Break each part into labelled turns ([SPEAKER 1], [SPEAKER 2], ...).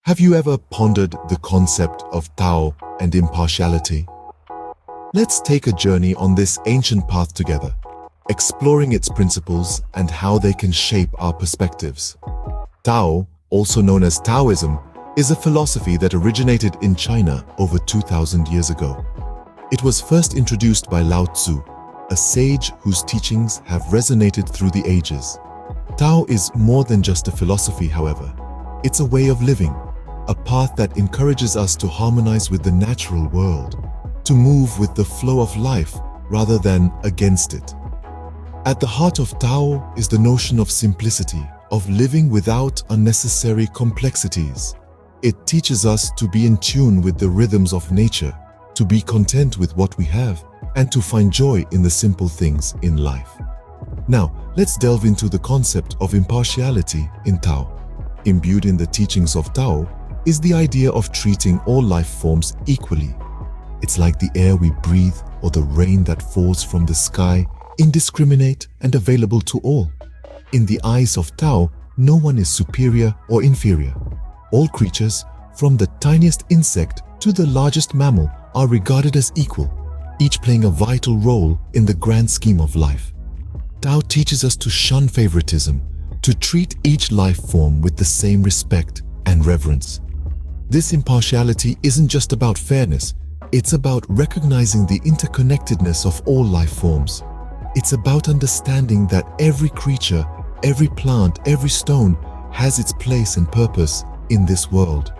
[SPEAKER 1] Have you ever pondered the concept of Tao and impartiality? Let's take a journey on this ancient path together, exploring its principles and how they can shape our perspectives. Tao, also known as Taoism, is a philosophy that originated in China over 2,000 years ago. It was first introduced by Lao Tzu, a sage whose teachings have resonated through the ages. Tao is more than just a philosophy, however. It's a way of living, a path that encourages us to harmonize with the natural world, to move with the flow of life rather than against it. At the heart of Tao is the notion of simplicity, of living without unnecessary complexities. It teaches us to be in tune with the rhythms of nature, to be content with what we have, and to find joy in the simple things in life. Now, let's delve into the concept of impartiality in Tao. Imbued in the teachings of Tao is the idea of treating all life forms equally. It's like the air we breathe or the rain that falls from the sky, indiscriminate and available to all. In the eyes of Tao, no one is superior or inferior. All creatures, from the tiniest insect to the largest mammal, are regarded as equal, each playing a vital role in the grand scheme of life. Tao teaches us to shun favoritism, to treat each life form with the same respect and reverence. This impartiality isn't just about fairness, it's about recognizing the interconnectedness of all life forms. It's about understanding that every creature, every plant, every stone has its place and purpose in this world.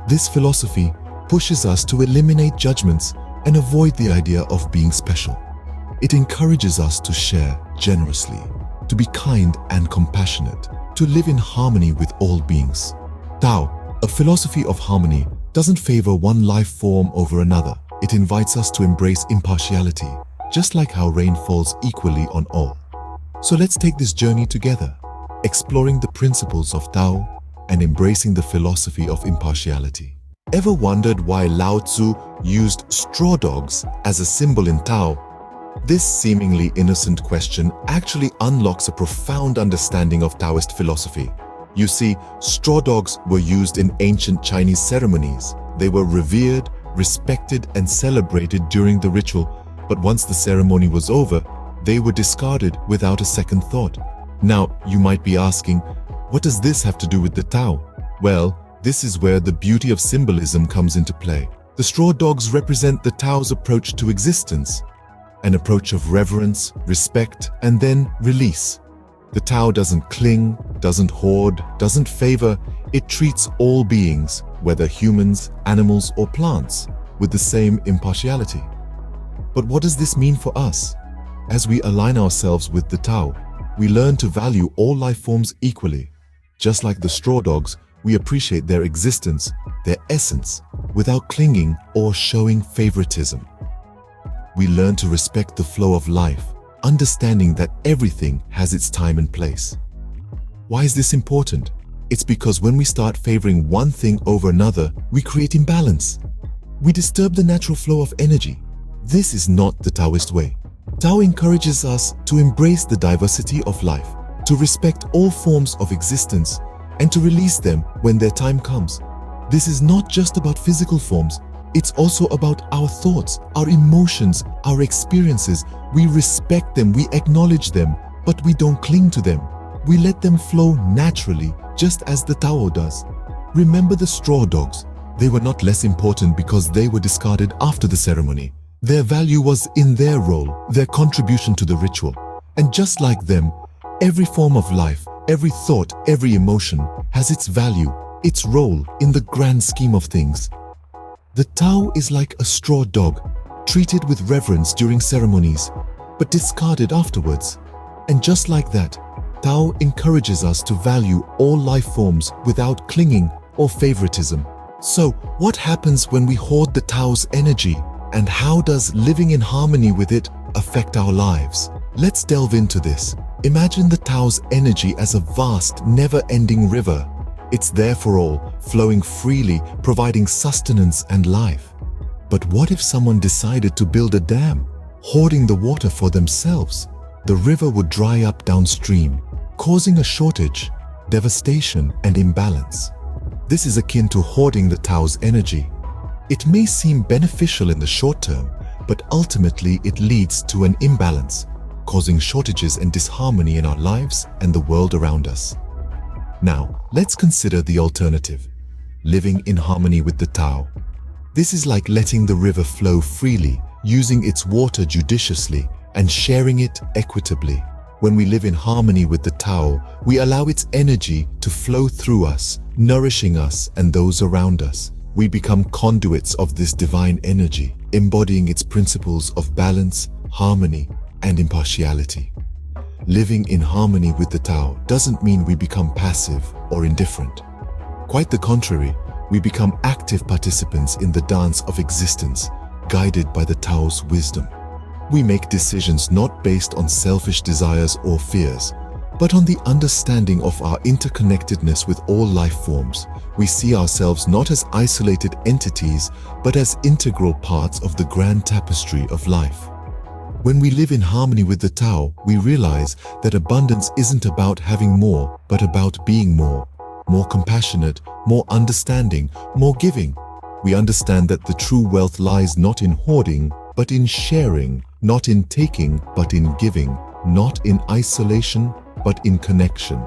[SPEAKER 1] This philosophy pushes us to eliminate judgments and avoid the idea of being special. It encourages us to share generously, to be kind and compassionate, to live in harmony with all beings. Tao, a philosophy of harmony, doesn't favor one life form over another. It invites us to embrace impartiality, just like how rain falls equally on all. So let's take this journey together, exploring the principles of Tao and embracing the philosophy of impartiality. Ever wondered why Lao Tzu used straw dogs as a symbol in Tao? This seemingly innocent question actually unlocks a profound understanding of Taoist philosophy. You see, straw dogs were used in ancient Chinese ceremonies. They were revered, respected, and celebrated during the ritual, but once the ceremony was over, they were discarded without a second thought. Now, you might be asking, what does this have to do with the Tao? Well, this is where the beauty of symbolism comes into play. The straw dogs represent the Tao's approach to existence, an approach of reverence, respect, and then release. The Tao doesn't cling, doesn't hoard, doesn't favor. It treats all beings, whether humans, animals, or plants, with the same impartiality. But what does this mean for us? As we align ourselves with the Tao, we learn to value all life forms equally. Just like the straw dogs, we appreciate their existence, their essence, without clinging or showing favoritism. We learn to respect the flow of life, understanding that everything has its time and place. Why is this important? It's because when we start favoring one thing over another, we create imbalance. We disturb the natural flow of energy. This is not the Taoist way. Tao encourages us to embrace the diversity of life, to respect all forms of existence, and to release them when their time comes. This is not just about physical forms. It's also about our thoughts, our emotions, our experiences. We respect them, we acknowledge them, but we don't cling to them. We let them flow naturally, just as the Tao does. Remember the straw dogs. They were not less important because they were discarded after the ceremony. Their value was in their role, their contribution to the ritual. And just like them, every form of life, every thought, every emotion has its value, its role in the grand scheme of things. The Tao is like a straw dog, treated with reverence during ceremonies, but discarded afterwards. And just like that, Tao encourages us to value all life forms without clinging or favoritism. So, what happens when we hoard the Tao's energy, and how does living in harmony with it affect our lives? Let's delve into this. Imagine the Tao's energy as a vast, never-ending river. It's there for all, flowing freely, providing sustenance and life. But what if someone decided to build a dam, hoarding the water for themselves? The river would dry up downstream, causing a shortage, devastation, and imbalance. This is akin to hoarding the Tao's energy. It may seem beneficial in the short term, but ultimately it leads to an imbalance, causing shortages and disharmony in our lives and the world around us. Now, let's consider the alternative: living in harmony with the Tao. This is like letting the river flow freely, using its water judiciously, and sharing it equitably. When we live in harmony with the Tao, we allow its energy to flow through us, nourishing us and those around us. We become conduits of this divine energy, embodying its principles of balance, harmony, and impartiality. Living in harmony with the Tao doesn't mean we become passive or indifferent. Quite the contrary, we become active participants in the dance of existence, guided by the Tao's wisdom. We make decisions not based on selfish desires or fears, but on the understanding of our interconnectedness with all life forms. We see ourselves not as isolated entities, but as integral parts of the grand tapestry of life. When we live in harmony with the Tao, we realize that abundance isn't about having more, but about being more compassionate, more understanding, more giving. We understand that the true wealth lies not in hoarding, but in sharing, not in taking, but in giving, not in isolation, but in connection.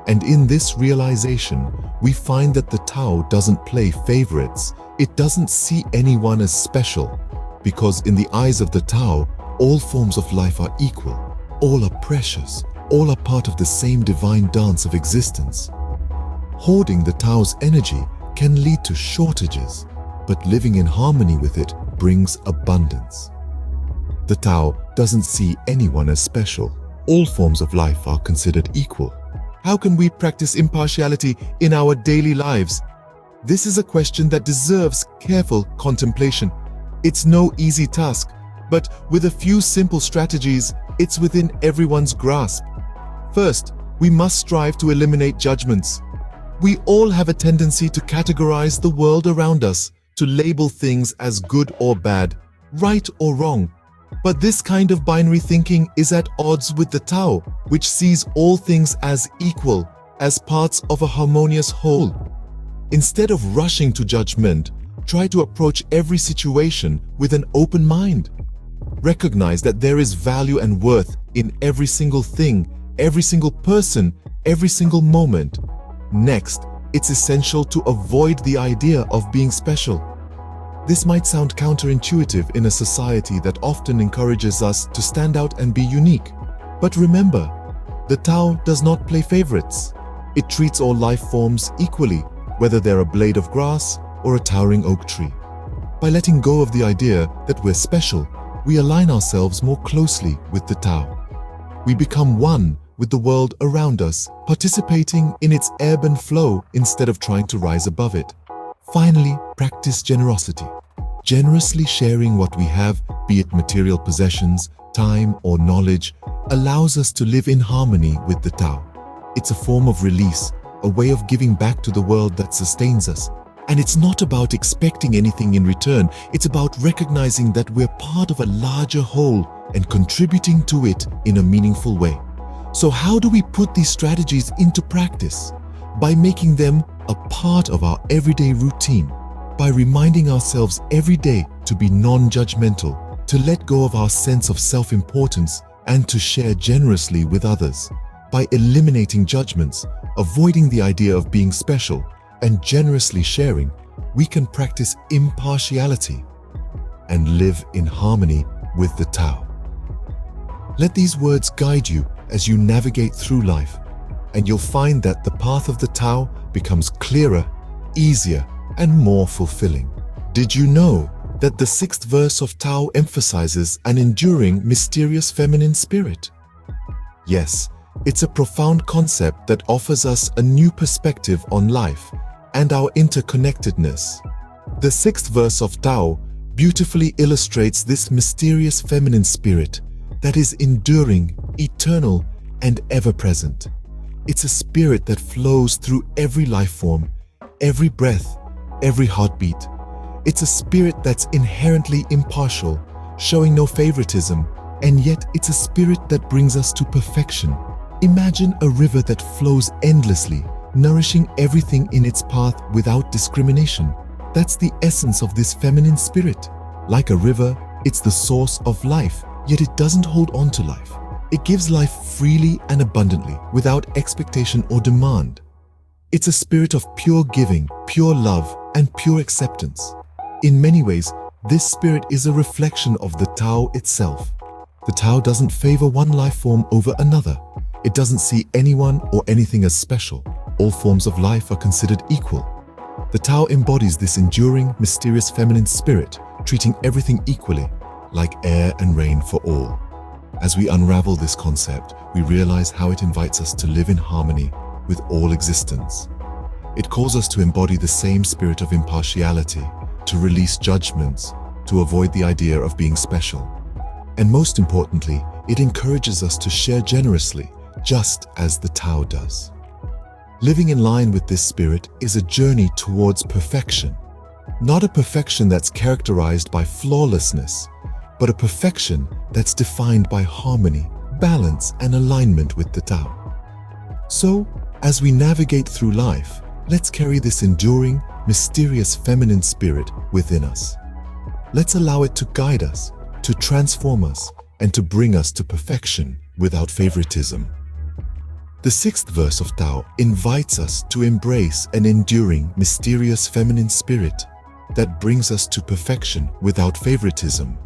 [SPEAKER 1] And in this realization, we find that the Tao doesn't play favorites. It doesn't see anyone as special, because in the eyes of the Tao, all forms of life are equal, all are precious, all are part of the same divine dance of existence. Hoarding the Tao's energy can lead to shortages, but living in harmony with it brings abundance. The Tao doesn't see anyone as special. All forms of life are considered equal. How can we practice impartiality in our daily lives? This is a question that deserves careful contemplation. It's no easy task, but with a few simple strategies, it's within everyone's grasp. First, we must strive to eliminate judgments. We all have a tendency to categorize the world around us, to label things as good or bad, right or wrong. But this kind of binary thinking is at odds with the Tao, which sees all things as equal, as parts of a harmonious whole. Instead of rushing to judgment, try to approach every situation with an open mind. Recognize that there is value and worth in every single thing, every single person, every single moment. Next, it's essential to avoid the idea of being special. This might sound counterintuitive in a society that often encourages us to stand out and be unique. But remember, the Tao does not play favorites. It treats all life forms equally, whether they're a blade of grass or a towering oak tree. By letting go of the idea that we're special, we align ourselves more closely with the Tao. We become one with the world around us, participating in its ebb and flow instead of trying to rise above it. Finally, practice generosity. Generously sharing what we have, be it material possessions, time, or knowledge, allows us to live in harmony with the Tao. It's a form of release, a way of giving back to the world that sustains us. And it's not about expecting anything in return. It's about recognizing that we're part of a larger whole and contributing to it in a meaningful way. So how do we put these strategies into practice? By making them a part of our everyday routine, by reminding ourselves every day to be non-judgmental, to let go of our sense of self-importance, and to share generously with others. By eliminating judgments, avoiding the idea of being special, and generously sharing, we can practice impartiality and live in harmony with the Tao. Let these words guide you as you navigate through life, and you'll find that the path of the Tao becomes clearer, easier, and more fulfilling. Did you know that the 6th verse of Tao emphasizes an enduring, mysterious feminine spirit? Yes, it's a profound concept that offers us a new perspective on life and our interconnectedness. The 6th verse of Tao beautifully illustrates this mysterious feminine spirit that is enduring, eternal, and ever-present. It's a spirit that flows through every life form, every breath, every heartbeat. It's a spirit that's inherently impartial, showing no favoritism, and yet it's a spirit that brings us to perfection. Imagine a river that flows endlessly, nourishing everything in its path without discrimination. That's the essence of this feminine spirit. Like a river, it's the source of life, yet it doesn't hold on to life. It gives life freely and abundantly, without expectation or demand. It's a spirit of pure giving, pure love, and pure acceptance. In many ways, this spirit is a reflection of the Tao itself. The Tao doesn't favor one life form over another. It doesn't see anyone or anything as special. All forms of life are considered equal. The Tao embodies this enduring, mysterious feminine spirit, treating everything equally, like air and rain for all. As we unravel this concept, we realize how it invites us to live in harmony with all existence. It calls us to embody the same spirit of impartiality, to release judgments, to avoid the idea of being special. And most importantly, it encourages us to share generously, just as the Tao does. Living in line with this spirit is a journey towards perfection. Not a perfection that's characterized by flawlessness, but a perfection that's defined by harmony, balance, and alignment with the Tao. So, as we navigate through life, let's carry this enduring, mysterious feminine spirit within us. Let's allow it to guide us, to transform us, and to bring us to perfection without favoritism. The sixth verse of Tao invites us to embrace an enduring, mysterious feminine spirit that brings us to perfection without favoritism.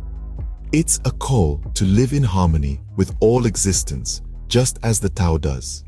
[SPEAKER 1] It's a call to live in harmony with all existence, just as the Tao does.